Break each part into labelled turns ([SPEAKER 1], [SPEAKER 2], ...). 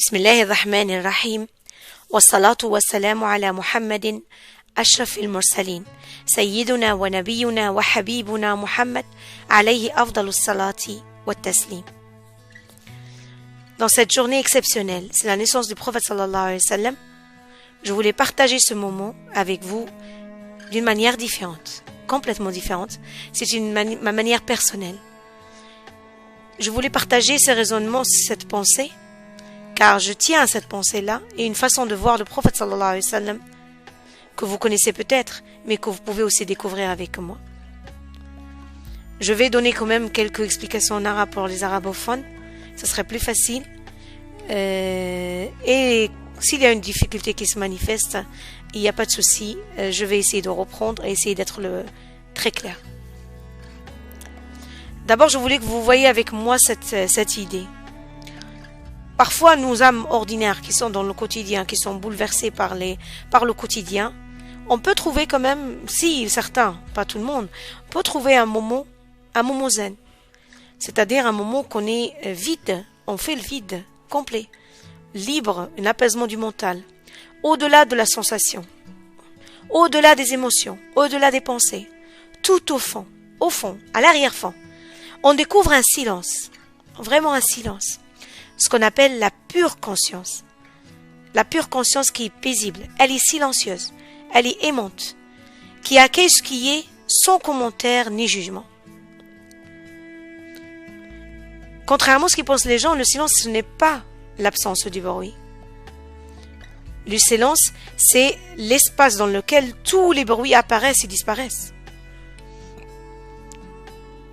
[SPEAKER 1] بسم الله الرحمن الرحيم والصلاة والسلام على محمد أشرف المرسلين سيدنا ونبينا وحبيبنا محمد عليه أفضل الصلاة والتسليم. Dans cette journée exceptionnelle, c'est la naissance du prophète sallallahu alayhi wa sallam, je voulais partager ce moment avec vous d'une manière différente, complètement différente. C'est ma manière personnelle. Je voulais partager ce raisonnement, cette pensée, car je tiens à cette pensée-là et une façon de voir le prophète sallallahu alayhi wa sallam que vous connaissez peut-être, mais que vous pouvez aussi découvrir avec moi. Je vais donner quand même quelques explications en arabe pour les arabophones, ce serait plus facile. Et s'il y a une difficulté qui se manifeste, il n'y a pas de souci, je vais essayer de reprendre et essayer d'être très clair. D'abord, je voulais que vous voyiez avec moi cette idée. Parfois, nos âmes ordinaires qui sont dans le quotidien, qui sont bouleversées par le quotidien, on peut trouver quand même, si certains, pas tout le monde, on peut trouver un moment zen. C'est-à-dire un moment qu'on est vide, on fait le vide complet, libre, un apaisement du mental, au-delà de la sensation, au-delà des émotions, au-delà des pensées, tout au fond, à l'arrière-fond. On découvre un silence, vraiment un silence, ce qu'on appelle la pure conscience. La pure conscience qui est paisible, elle est silencieuse, elle est aimante, qui accueille ce qui est sans commentaire ni jugement. Contrairement à ce qu'ils pensent les gens, le silence, ce n'est pas l'absence du bruit. Le silence, c'est l'espace dans lequel tous les bruits apparaissent et disparaissent.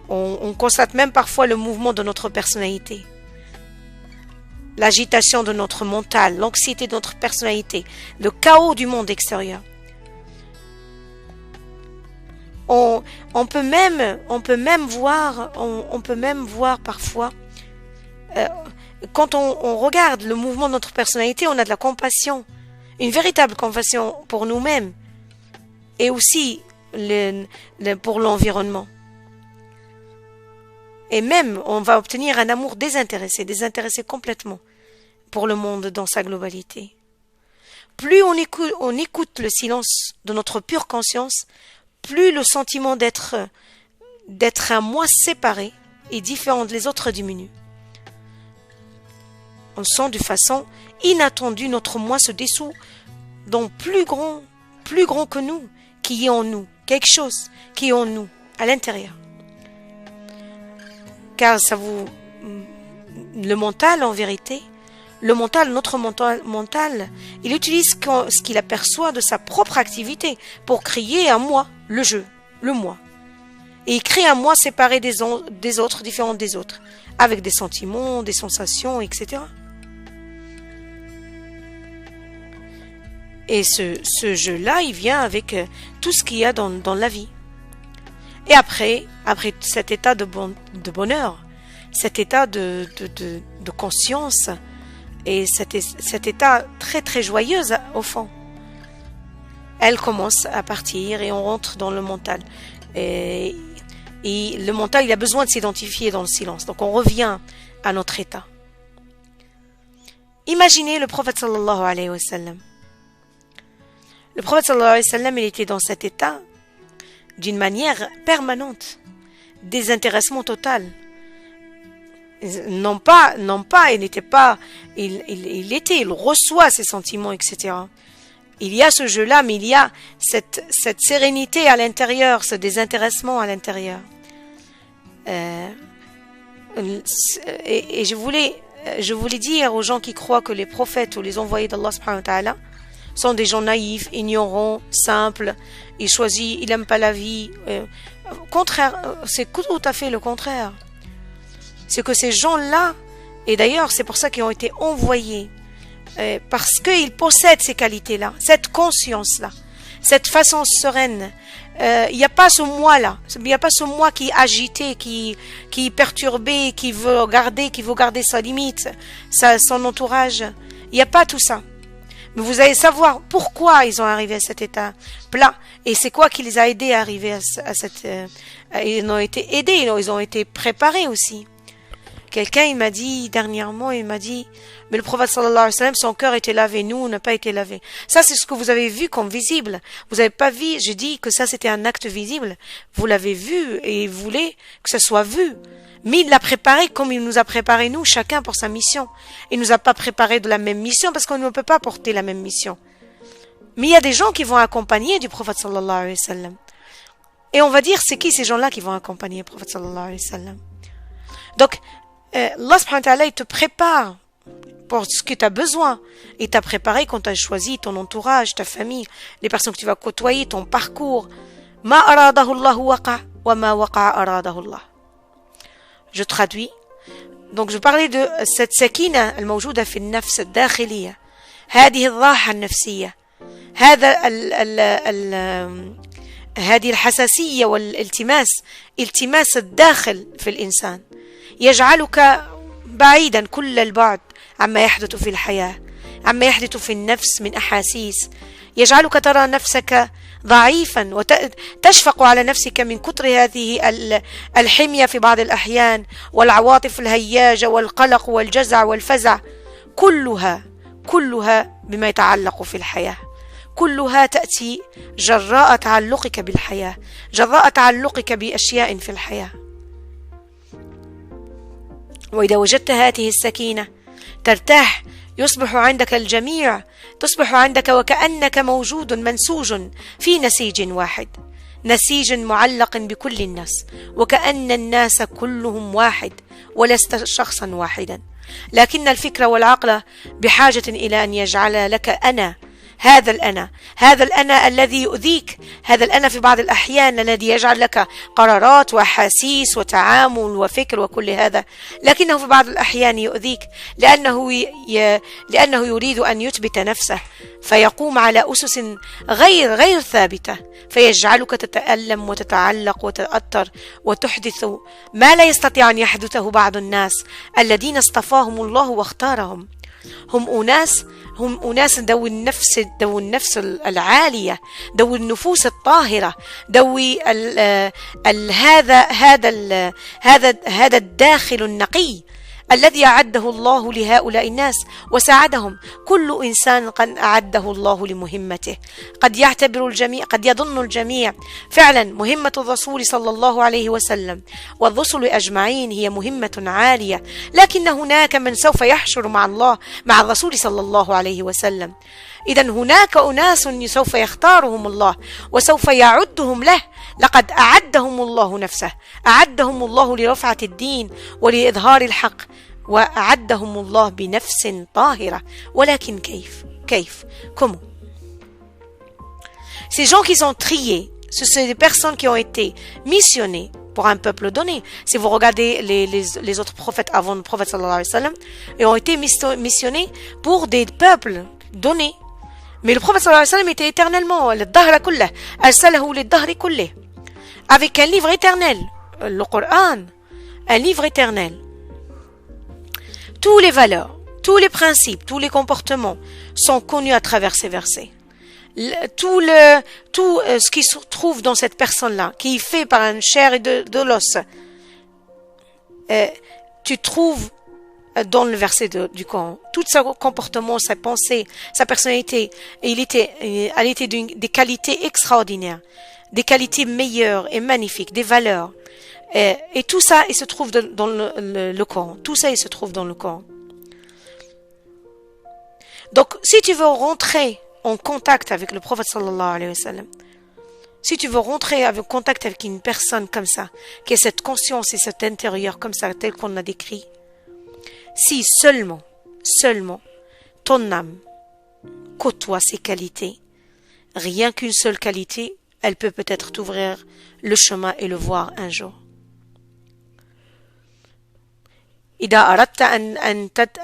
[SPEAKER 1] On constate même parfois le mouvement de notre personnalité, l'agitation de notre mental, l'anxiété de notre personnalité, le chaos du monde extérieur. On peut même voir parfois, quand on regarde le mouvement de notre personnalité, on a de la compassion, une véritable compassion pour nous-mêmes et aussi pour l'environnement. Et même, on va obtenir un amour désintéressé complètement pour le monde dans sa globalité. Plus on écoute le silence de notre pure conscience, plus le sentiment d'être un moi séparé et différent des autres diminue. On sent de façon inattendue notre moi se dissout dans plus grand que nous, qui est en nous, quelque chose qui est en nous, à l'intérieur. Car le mental, en vérité, notre mental, il utilise ce qu'il aperçoit de sa propre activité pour créer un moi, le jeu, le moi. Et il crée un moi séparé des autres, différent des autres, avec des sentiments, des sensations, etc. Et ce jeu-là, il vient avec tout ce qu'il y a dans la vie. Et après cet état de bonheur, cet état de conscience et cet état très très joyeux au fond, elle commence à partir et on rentre dans le mental. Et le mental, il a besoin de s'identifier dans le silence. Donc on revient à notre état. Imaginez le prophète sallallahu alayhi wa sallam. Le prophète sallallahu alayhi wa sallam, il était dans cet état d'une manière permanente, désintéressement total. Non pas, il reçoit ses sentiments, etc. Il y a ce jeu-là, mais il y a cette sérénité à l'intérieur, ce désintéressement à l'intérieur. Et je voulais dire aux gens qui croient que les prophètes ou les envoyés d'Allah subhanahu wa ta'ala sont des gens naïfs, ignorants, simples, ils n'aiment pas la vie. Contraire, c'est tout à fait le contraire. C'est que ces gens-là, et d'ailleurs c'est pour ça qu'ils ont été envoyés, parce qu'ils possèdent ces qualités-là, cette conscience-là, cette façon sereine. Il n'y a pas ce moi-là, il n'y a pas ce moi qui est agité, qui est perturbé, qui veut garder sa limite, son entourage. Il n'y a pas tout ça. Mais vous allez savoir pourquoi ils ont arrivé à cet état-là et c'est quoi qui les a aidés à arriver à cette... ils ont été aidés, ils ont été préparés aussi. Quelqu'un, il m'a dit, dernièrement, il m'a dit, mais le prophète sallallahu alayhi wa sallam, son cœur était lavé, nous, on n'a pas été lavé. Ça, c'est ce que vous avez vu comme visible. Vous n'avez pas vu, j'ai dit que ça, c'était un acte visible. Vous l'avez vu et vous voulez que ça soit vu. Mais il l'a préparé comme il nous a préparé, nous, chacun pour sa mission. Il nous a pas préparé de la même mission parce qu'on ne peut pas porter la même mission. Mais il y a des gens qui vont accompagner du prophète sallallahu alayhi wa sallam. Et on va dire, c'est qui ces gens-là qui vont accompagner le prophète sallallahu alayhi wa sallam? Donc, Allah subhanahu wa ta'ala, il te prépare pour ce que tu as besoin. Il t'a préparé quand tu as choisi ton entourage, ta famille, les personnes que tu vas côtoyer, ton parcours. Ma aradahu Allah waqa wa ma waqa aradahu Allah. Je traduis. Donc, je parlais de cette sakina al-mawjouda fi al-nafs al-dakhiliya. هذه الراحة النفسية. هذه الحساسية والالتماس التماس الداخل في الإنسان يجعلك بعيدا كل البعد عما يحدث في الحياة، عما يحدث في النفس من أحاسيس، يجعلك ترى نفسك ضعيفا وتشفق على نفسك من كتر هذه الحمية في بعض الأحيان والعواطف الهياجة والقلق والجزع والفزع، كلها بما يتعلق في الحياة، كلها تأتي جراء تعلقك بالحياة، جراء تعلقك بأشياء في الحياة. وإذا وجدت هذه السكينة ترتاح، يصبح عندك الجميع، تصبح عندك وكأنك موجود منسوج في نسيج واحد، نسيج معلق بكل الناس، وكأن الناس كلهم واحد ولست شخصا واحدا، لكن الفكر والعقل بحاجة إلى أن يجعل لك أنا، هذا الأنا الذي يؤذيك، هذا الأنا في بعض الأحيان الذي يجعل لك قرارات وأحاسيس وتعامل وفكر وكل هذا، لكنه في بعض الأحيان يؤذيك لأنه يريد أن يثبت نفسه، فيقوم على أسس غير ثابتة، فيجعلك تتألم وتتعلق وتتأثر وتحدث ما لا يستطيع أن يحدثه بعض الناس الذين اصطفاهم الله واختارهم. هم أناس ذوي النفس العالية، ذوي النفوس الطاهرة، ذوي هذا الداخل النقي الذي أعده الله لهؤلاء الناس وساعدهم. كل إنسان قد أعده الله لمهمته. قد يعتبر الجميع، قد يظن الجميع فعلا مهمة الرسول صلى الله عليه وسلم والرسل أجمعين هي مهمة عالية، لكن هناك من سوف يحشر مع الله مع الرسول صلى الله عليه وسلم. إذا هناك أناس سوف يختارهم الله وسوف يعدهم له. لقد أعدهم الله نفسه، أعدهم الله لرفعة الدين ولإظهار الحق، وأعدهم الله بنفس طاهرة. ولكن كيف comment Ces gens qui sont triés, ce sont des personnes qui ont été missionnées pour un peuple donné. Si vous regardez les autres prophètes avant le prophète sallallahu alayhi wa sallam, ils ont été missionnés pour des peuples donnés. Mais le prophète sallallahu alayhi wa sallam était éternellement الدهر كله أرسله للدهر كله, avec un livre éternel, le Coran, un livre éternel. Tous les valeurs, tous les principes, tous les comportements sont connus à travers ces versets. Tout ce qui se trouve dans cette personne-là, qui est fait par une chair et de l'os, tu trouves dans le verset du Coran. Tout son comportement, sa pensée, sa personnalité, elle était des qualités extraordinaires, des qualités meilleures et magnifiques, des valeurs. Et tout ça, il se trouve dans le Coran. Tout ça, il se trouve dans le Coran. Donc, si tu veux rentrer en contact avec le prophète sallallahu alayhi wa sallam, si tu veux rentrer en contact avec une personne comme ça, qui a cette conscience et cet intérieur comme ça, tel qu'on l'a décrit, si seulement ton âme côtoie ces qualités, rien qu'une seule qualité, elle peut peut-être t'ouvrir le chemin et le voir un jour. إذا أردت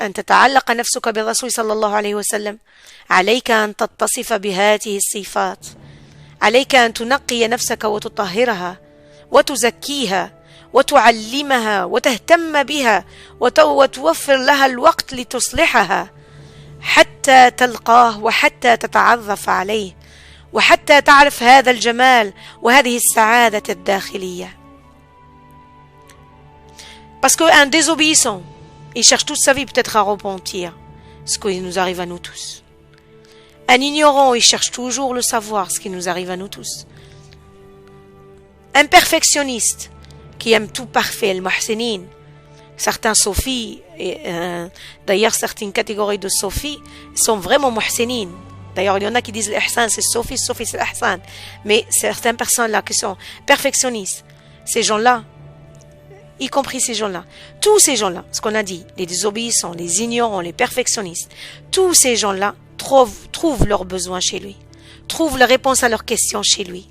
[SPEAKER 1] أن تتعلق نفسك بالرسول صلى الله عليه وسلم عليك أن تتصف بهذه الصفات، عليك أن تنقي نفسك وتطهرها وتزكيها وتعلمها وتهتم بها وتوفر لها الوقت لتصلحها حتى تلقاه وحتى تتعرف عليه وحتى تعرف هذا الجمال وهذه السعادة الداخلية. Parce qu'un désobéissant, il cherche toute sa vie peut-être à repentir, ce qui nous arrive à nous tous. Un ignorant, il cherche toujours le savoir, ce qui nous arrive à nous tous. Un perfectionniste, qui aime tout parfait, le muhsinin. Certains soufis, d'ailleurs certaines catégories de soufis, sont vraiment muhsinin. D'ailleurs, il y en a qui disent l'ihsan c'est soufi c'est l'ihsan. Mais certaines personnes là qui sont perfectionnistes, ces gens-là, y compris ces gens-là, tous ces gens-là, ce qu'on a dit, les désobéissants, les ignorants, les perfectionnistes, tous ces gens-là trouvent leurs besoins chez lui, trouvent la réponse à leurs questions chez lui,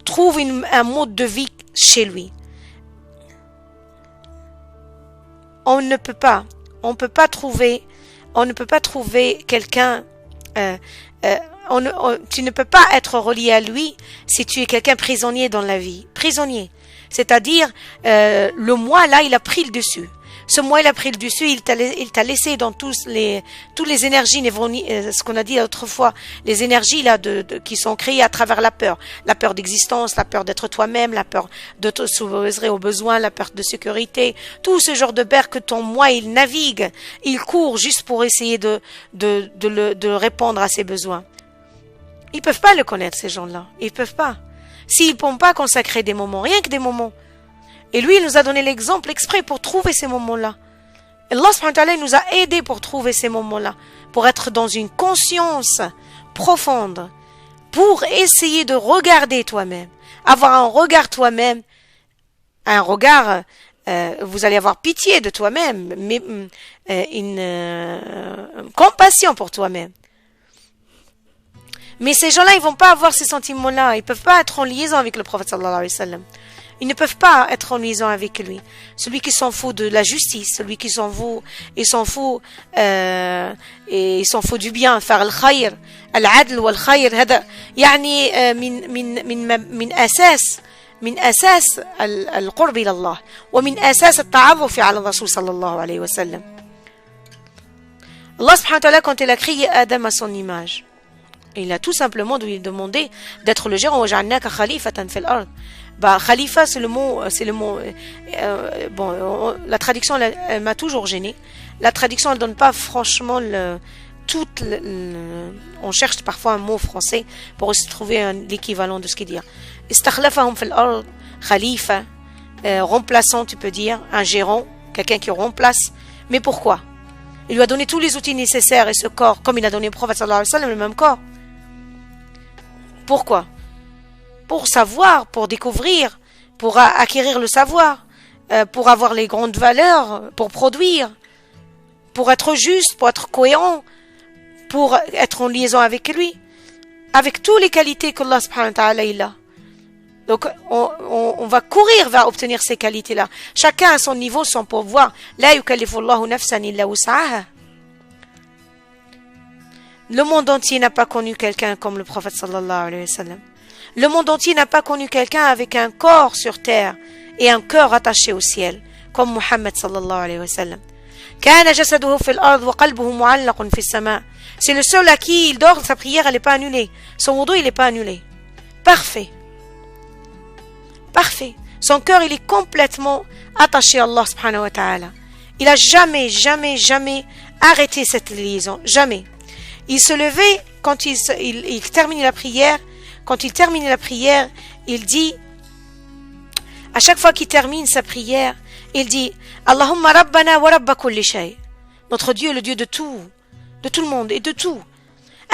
[SPEAKER 1] trouvent un mode de vie chez lui. On ne peut pas trouver quelqu'un, tu ne peux pas être relié à lui si tu es quelqu'un prisonnier dans la vie, prisonnier. C'est-à-dire, le moi là, il a pris le dessus. Ce moi, il a pris le dessus, il t'a laissé dans toutes les énergies ce qu'on a dit autrefois, les énergies là qui sont créées à travers la peur d'existence, la peur d'être toi-même, la peur de te soumettre aux besoins, la peur de sécurité, tout ce genre de peur que ton moi il navigue, il court juste pour essayer de répondre à ses besoins. Ils peuvent pas le connaître ces gens-là, ils peuvent pas. S'ils ne peuvent pas consacrer des moments, rien que des moments. Et lui, il nous a donné l'exemple exprès pour trouver ces moments-là. Allah subhanahu wa ta'ala nous a aidés pour trouver ces moments-là, pour être dans une conscience profonde, pour essayer de regarder toi-même, avoir un regard toi-même, un regard, vous allez avoir pitié de toi-même, mais une compassion pour toi-même. Mais ces gens-là, ils vont pas avoir ces sentiments-là, ils peuvent pas être en liaison avec le prophète sallallahu alayhi wa sallam. Ils ne peuvent pas être en liaison avec lui. Celui qui s'en fout de la justice, celui qui s'en fout, il s'en fout du bien, faire le khayr, al-adl wal khayr, هذا يعني من أساس القرب إلى الله ومن أساس التعرف على الرسول صلى الله عليه وسلم. Allah subhanahu wa ta'ala, quand il a créé Adam à son image, il a tout simplement lui demandé d'être le gérant. وَجَعَلْنَاكَ خَلِيفَةً فِي الْأَرْضِ. Khalifa, c'est le mot, la traduction, elle m'a toujours gêné. La traduction, elle donne pas franchement on cherche parfois un mot français pour se trouver l'équivalent de ce qu'il dit. Istakhlafahum fil ard, khalifa, remplaçant, tu peux dire, un gérant, quelqu'un qui remplace. Mais pourquoi? Il lui a donné tous les outils nécessaires et ce corps, comme il a donné au prophète sallallahu alayhi wa sallam, le même corps. Pourquoi? Pour savoir, pour découvrir, pour acquérir le savoir, pour avoir les grandes valeurs, pour produire, pour être juste, pour être cohérent, pour être en liaison avec lui, avec toutes les qualités qu'Allah subhanahu wa ta'ala il a. Donc on va courir vers obtenir ces qualités-là. Chacun à son niveau, son pouvoir. La yukallifu Allahu nafsan illa wus'aha. Le monde entier n'a pas connu quelqu'un comme le prophète sallallahu alayhi wa sallam. Le monde entier n'a pas connu quelqu'un avec un corps sur terre et un cœur attaché au ciel, comme Muhammad sallallahu alayhi wa sallam. كان جسده في الأرض وقلبه معلق في السماء. C'est le seul à qui il dort, sa prière elle n'est pas annulée. Son wudu il n'est pas annulé. Parfait. Parfait. Son cœur il est complètement attaché à Allah subhanahu wa ta'ala. Il a jamais arrêté cette liaison. Jamais. Il se levait quand il terminait la prière. Quand il termine la prière, il dit, à chaque fois qu'il termine sa prière, il dit, Allahumma rabbana wa rabba kulli shay. Notre Dieu, le Dieu de tout le monde et de tout.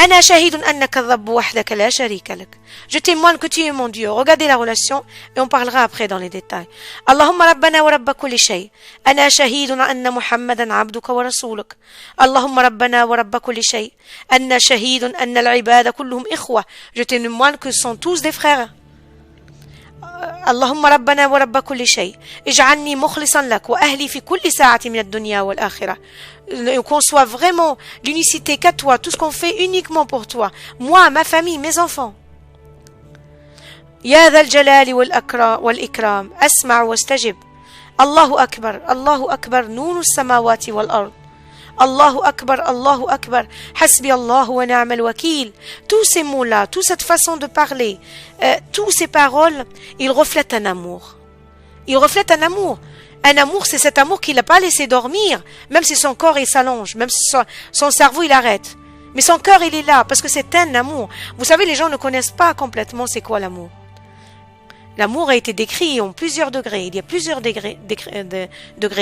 [SPEAKER 1] Ana shahidun annaka rabbu wahdaka la sharika lak. Je témoigne que tu es mon Dieu. Regardez la relation et on parlera après dans les détails. Allahumma rabbana wa rabba kulli shay. Ana shahidun anna Muhammadan abduka wa rasuluk. Allahumma rabbana wa rabba kulli shay. Ana shahidun anna al-ibada kulluhum ikhwa. Je témoigne que sont tous des frères. اللهم ربنا ورب كل شيء اجعلني مخلصا لك وأهلي في كل ساعة من الدنيا والآخرة. Qu'on soit vraiment l'unicité qu'à toi, tout ce qu'on fait uniquement pour toi, moi, ma famille, mes enfants. يا ذا الجلال والإكرام أسمع واستجب. الله أكبر نور السماوات والأرض. الله أكبر حسبي الله ونعم الوكيل. Tous ces mots-là, toute cette façon de parler, toutes ces paroles, ils reflètent un amour. Ils reflètent un Un amour, c'est cet amour qui l'a pas laissé dormir, même si son corps il s'allonge, même si son cerveau il arrête. Mais son cœur il est là, parce que c'est un amour. Vous savez, les gens ne connaissent pas complètement c'est quoi l'amour. L'amour a été décrit en plusieurs degrés. Il y a plusieurs degrés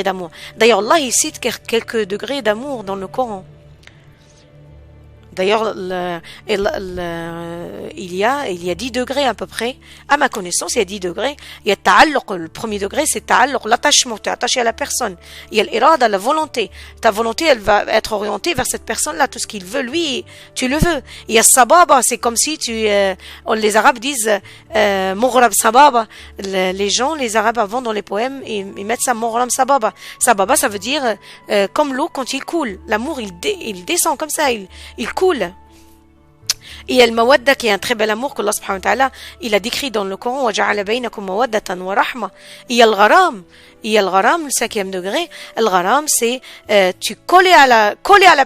[SPEAKER 1] d'amour. D'ailleurs, Allah il cite quelques degrés d'amour dans le Coran. D'ailleurs, il y a 10 degrés à peu près. À ma connaissance, il y a 10 degrés. Il y a ta'alluq, le premier degré, c'est ta'alluq, l'attachement, tu es attaché à la personne. Il y a l'irada, la volonté. Ta volonté, elle va être orientée vers cette personne-là. Tout ce qu'il veut, lui, tu le veux. Il y a sababa, c'est comme si les Arabes disent, moghrab sababa. Les gens, les Arabes avant dans les poèmes, ils mettent ça moghrab sababa. Sababa, ça veut dire, comme l'eau quand il coule. L'amour, il descend comme ça, il coule. Et il y a le mawadda qui est un très bel amour que Allah subhanahu wa ta'ala il a décrit dans le Coran. وَجَعَلَ بَيْنَكُمْ مَوَدَّةً وَرَحْمَةً. Il y a le gharam. Il y a le gharam, le 5e degré. Le gharam, c'est tu collé à la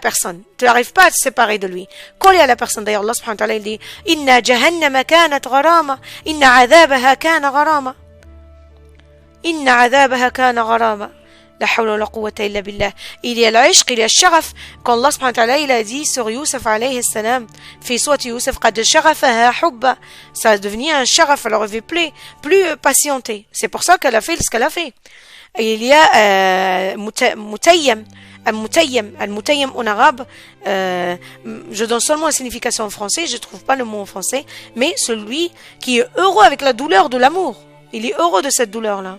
[SPEAKER 1] personne. Tu n'arrives pas à te séparer de lui. Collé à la personne. D'ailleurs, Allah subhanahu wa ta'ala il dit إِنَّا جَهَنَّمَ كَانَتْ غَرَامًا إِنَّ عَذَابَهَا كَانَ غَرَامًا إِنَّ عَذَابَهَا كَانَ غَرَامًا. La hawla wa la quwwata illa billah. Il y a l'ishq, il y a le sharaf. Quand Allah subhanahu wa ta'ala il a dit sur Youssef alayhi salam, fi sourate Youssef, qad sharafaha hubba. Ça a devenu un sharaf, elle aurait plus patienter. C'est pour ça qu'elle a fait ce qu'elle a fait. Et il y a mutayyam. Al-mutayyam en arabe, je donne seulement la signification en français, je trouve pas le mot en français, mais celui qui est heureux avec la douleur de l'amour. Il est heureux de cette douleur-là.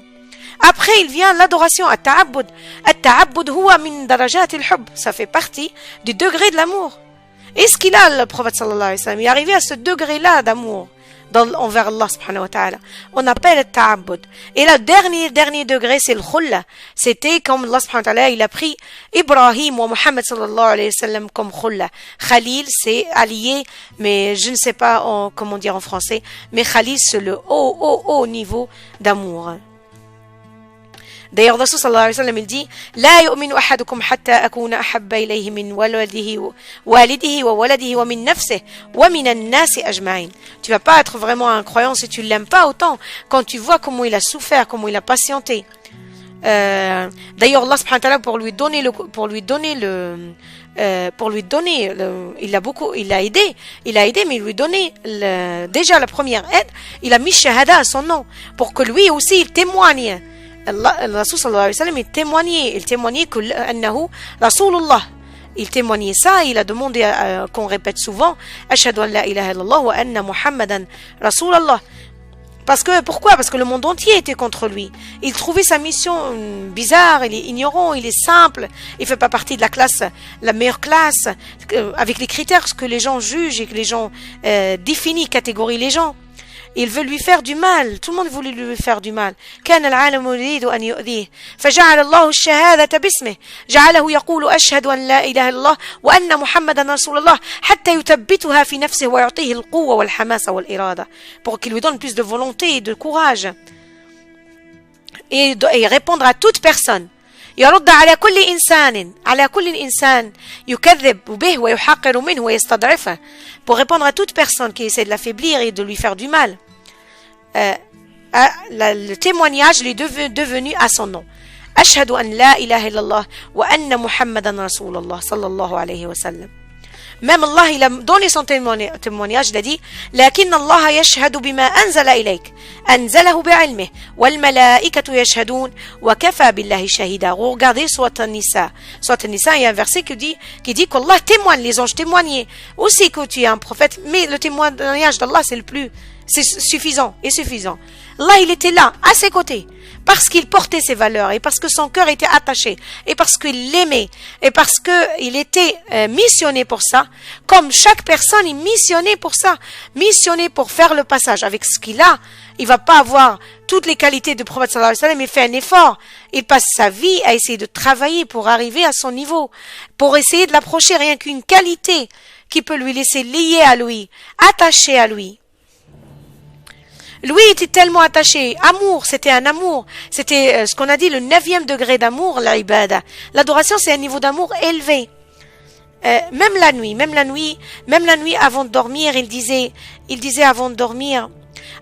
[SPEAKER 1] Après, il vient l'adoration, at-ta'abbud. At-ta'abbud huwa min darajat al-hubb. Ça fait partie du degré de l'amour. Est-ce qu'il a, le prophète sallallahu alayhi wa sallam, il est arrivé à ce degré-là d'amour envers Allah subhanahu wa ta'ala. On appelle at-ta'abbud. Et le dernier degré, c'est le khulla. C'était comme Allah subhanahu wa ta'ala, il a pris Ibrahim ou Muhammad sallallahu alayhi wa sallam comme khulla. Khalil, c'est allié, mais je ne sais pas comment dire en français, mais Khalil, c'est le haut niveau d'amour. D'ailleurs, Rasul sallallahu alayhi wa sallam, il dit لا يؤمن أحدكم حتى أكون أحب إليه من والده وولده ومن نفسه ومن الناس أجمعين. Tu vas pas être vraiment un croyant si tu l'aimes pas autant quand tu vois comment il a souffert, comment il a patienté. D'ailleurs, Allah subhanahu wa ta'ala pour lui donner, il a aidé, mais il lui donnait déjà la première aide, il a mis shahada à son nom pour que lui aussi il témoigne. Le Rasul sallallahu alayhi wa sallam il témoignait que annahu Rasulullah. Il témoignait ça, il a demandé qu'on répète souvent ashhadu an la ilaha illallah wa anna Muhammadan Rasulullah. Pourquoi? Parce que le monde entier était contre lui. Il trouvait sa mission bizarre, il est ignorant, il est simple, il fait pas partie de la meilleure classe, avec les critères que les gens jugent et que les gens définissent, catégorient les gens. Il veut lui faire du mal. Tout le monde voulait lui faire du mal. كان العالم يريد أن يؤذيه فجعل الله الشهادة باسمه جعله يقول أشهد أن لا إله إلا الله وأن محمدا رسول الله حتى يثبتها في نفسه ويعطيه القوة والحماسة والإرادة pour qu'il lui donne plus de volonté et de courage et répondre à toute personne. يرد على كل إنسان يكذب به ويحقر منه ويستضعفه pour répondre à toute personne qui essaie de l'affaiblir et de lui faire du mal. Le témoignage est devenu à son nom. أشهد أن لا إله إلا الله وأن محمدا رسول الله صلى الله عليه وسلم. Même Allah, il a donné son témoignage, il a dit لكن الله يشهد بما أنزل إليك أنزله بعلمه والملائكة يشهدون وكفى بالله شهيدا. Regardez Sourate An-Nisa, il y a un verset qui dit qu'Allah témoigne, les anges témoignent aussi que tu es un prophète, mais le témoignage d'Allah c'est suffisant et suffisant. Allah, il était là, à ses côtés, parce qu'il portait ses valeurs, et parce que son cœur était attaché, et parce qu'il l'aimait, et parce qu'il était missionné pour ça, comme chaque personne est missionnée pour ça, missionné pour faire le passage. Avec ce qu'il a, il va pas avoir toutes les qualités du prophète sallallahu alayhi wa sallam, il fait un effort, il passe sa vie à essayer de travailler pour arriver à son niveau, pour essayer de l'approcher, rien qu'une qualité qui peut lui laisser lié à lui, attaché à lui. Lui était tellement attaché. Amour, c'était un amour. C'était ce qu'on a dit, le 9e degré d'amour, l'ibada. L'adoration, c'est un niveau d'amour élevé. Même la nuit, avant de dormir, il disait avant de dormir,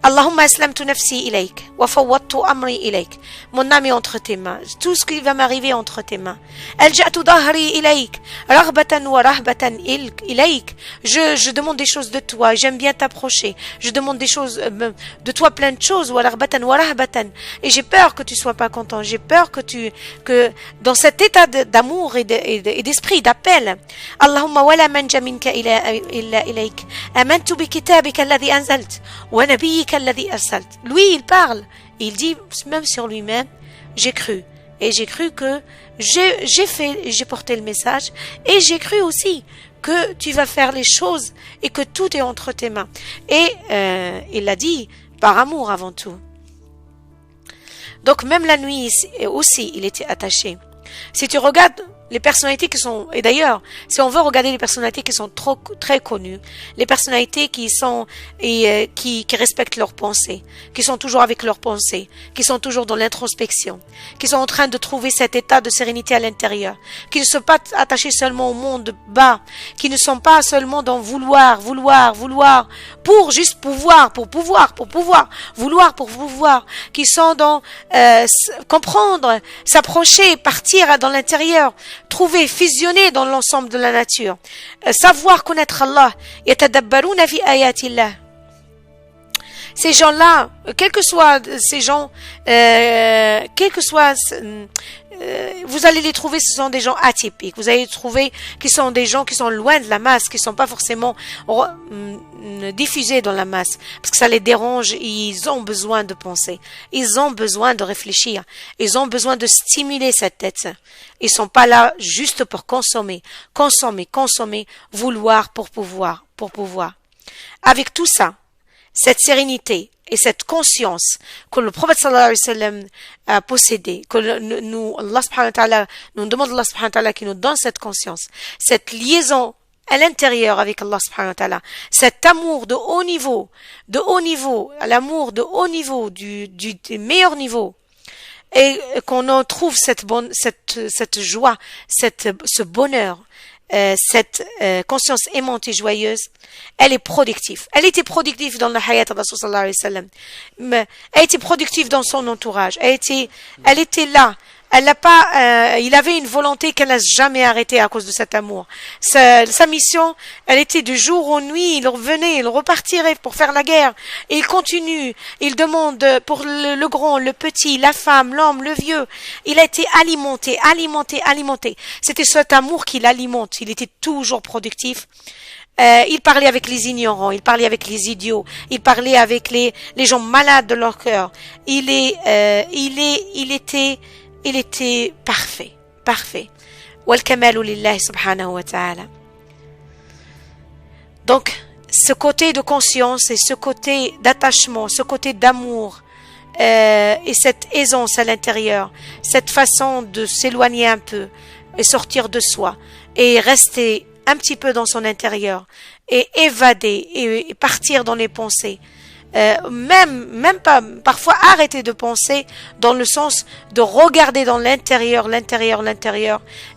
[SPEAKER 1] Allahumma aslamtu nafsi ilayk wa fawwadtu amri ilayk. Mon âme est entre tes mains. Tout ce qui va m'arriver entre tes mains. Alja'tu dhahri ilayk raghbatan wa rahbatan ilayk. Je demande des choses de toi, j'aime bien t'approcher. Je demande des choses de toi, plein de choses, wa raghbatan wa rahbatan. Et j'ai peur que tu sois pas content. J'ai peur que dans cet état d'amour et d'esprit, d'appel. Allahumma wala manja minka illa ilayk. Amantu bi kitabika alladhi anzalt wa nabiyyika alladhi arsalt. Lui, il parle. Il dit même sur lui-même, j'ai cru. Et j'ai cru que j'ai porté le message. Et j'ai cru aussi que tu vas faire les choses et que tout est entre tes mains. Et il l'a dit par amour avant tout. Donc même la nuit aussi, il était attaché. Si tu regardes les personnalités qui sont, et d'ailleurs, si on veut regarder les personnalités qui sont très connues, les personnalités qui sont, qui respectent leurs pensées, qui sont toujours avec leurs pensées, qui sont toujours dans l'introspection, qui sont en train de trouver cet état de sérénité à l'intérieur, qui ne sont pas attachés seulement au monde bas, qui ne sont pas seulement dans vouloir, pour juste pouvoir, vouloir pour pouvoir, qui sont dans comprendre, s'approcher, partir dans l'intérieur, trouver, fusionner dans l'ensemble de la nature, savoir connaître Allah, yatadabbaruna fi ayatillah. Ces gens-là, quels que soient ces gens, vous allez les trouver, ce sont des gens atypiques. Vous allez les trouver qui sont des gens qui sont loin de la masse, qui sont pas forcément diffusés dans la masse, parce que ça les dérange. Ils ont besoin de penser, ils ont besoin de réfléchir, ils ont besoin de stimuler cette tête. Ils sont pas là juste pour consommer, vouloir pour pouvoir. Avec tout ça, cette sérénité et cette conscience que le prophète sallallahu alayhi wa sallam a possédé, que Allah subhanahu wa ta'ala, nous demande Allah subhanahu wa ta'ala qui nous donne cette conscience, cette liaison à l'intérieur avec Allah subhanahu wa ta'ala, cet amour de haut niveau, l'amour de haut niveau, du meilleur niveau, et qu'on en trouve cette joie, ce bonheur, cette conscience aimante et joyeuse, elle est productive. Elle était productive dans le hayat de Rasul sallallahu alayhi wa sallam. Mais elle était productive dans son entourage. Elle était là. Elle n'a pas, il avait une volonté qu'elle n'a jamais arrêtée à cause de cet amour. Sa mission, elle était de jour au nuit. Il revenait, il repartirait pour faire la guerre. Et il continue. Il demande pour le grand, le petit, la femme, l'homme, le vieux. Il a été alimenté. C'était cet amour qui l'alimente. Il était toujours productif. Il parlait avec les ignorants, il parlait avec les idiots, il parlait avec les gens malades de leur cœur. Il était parfait. Wal kamalu lillahi subhanahu wa ta'ala. Donc, ce côté de conscience et ce côté d'attachement, ce côté d'amour, et cette aisance à l'intérieur, cette façon de s'éloigner un peu et sortir de soi et rester un petit peu dans son intérieur et évader et partir dans les pensées. Même pas, parfois arrêter de penser dans le sens de regarder dans l'intérieur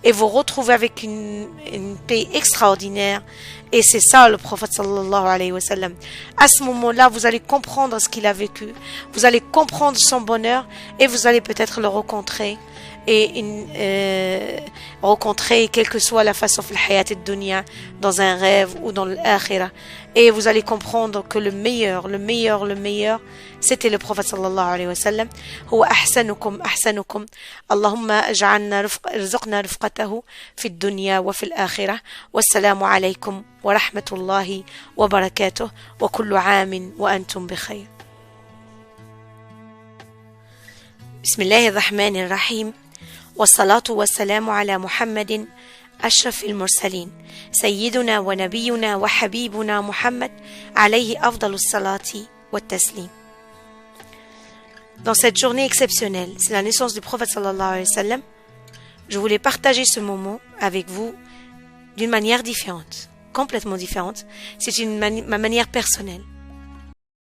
[SPEAKER 1] et vous retrouver avec une paix extraordinaire. Et c'est ça le prophète sallallahu alayhi wa sallam. À ce moment-là, vous allez comprendre ce qu'il a vécu, vous allez comprendre son bonheur et vous allez peut-être le rencontrer. Et rencontrer quelle que soit la façon de la hayat ad-dunya, dans un rêve ou dans l'akhirah. Et vous allez comprendre que le meilleur, c'était le prophète sallallahu alayhi wa sallam. Huwa ahsanukum. Allahumma ارزقنا رفقته في الدنيا وفي الآخرة. والسلام عليكم ورحمة الله وبركاته وكل عام وأنتم بخير. بسم الله الرحمن الرحيم. والصلاة والسلام على محمد أشرف المرسلين سيدنا ونبينا وحبيبنا محمد عليه أفضل الصلاة والتسليم. Dans cette journée exceptionnelle, c'est la naissance du prophète sallallahu alayhi wa sallam, je voulais partager ce moment avec vous d'une manière différente, complètement différente. C'est ma manière personnelle.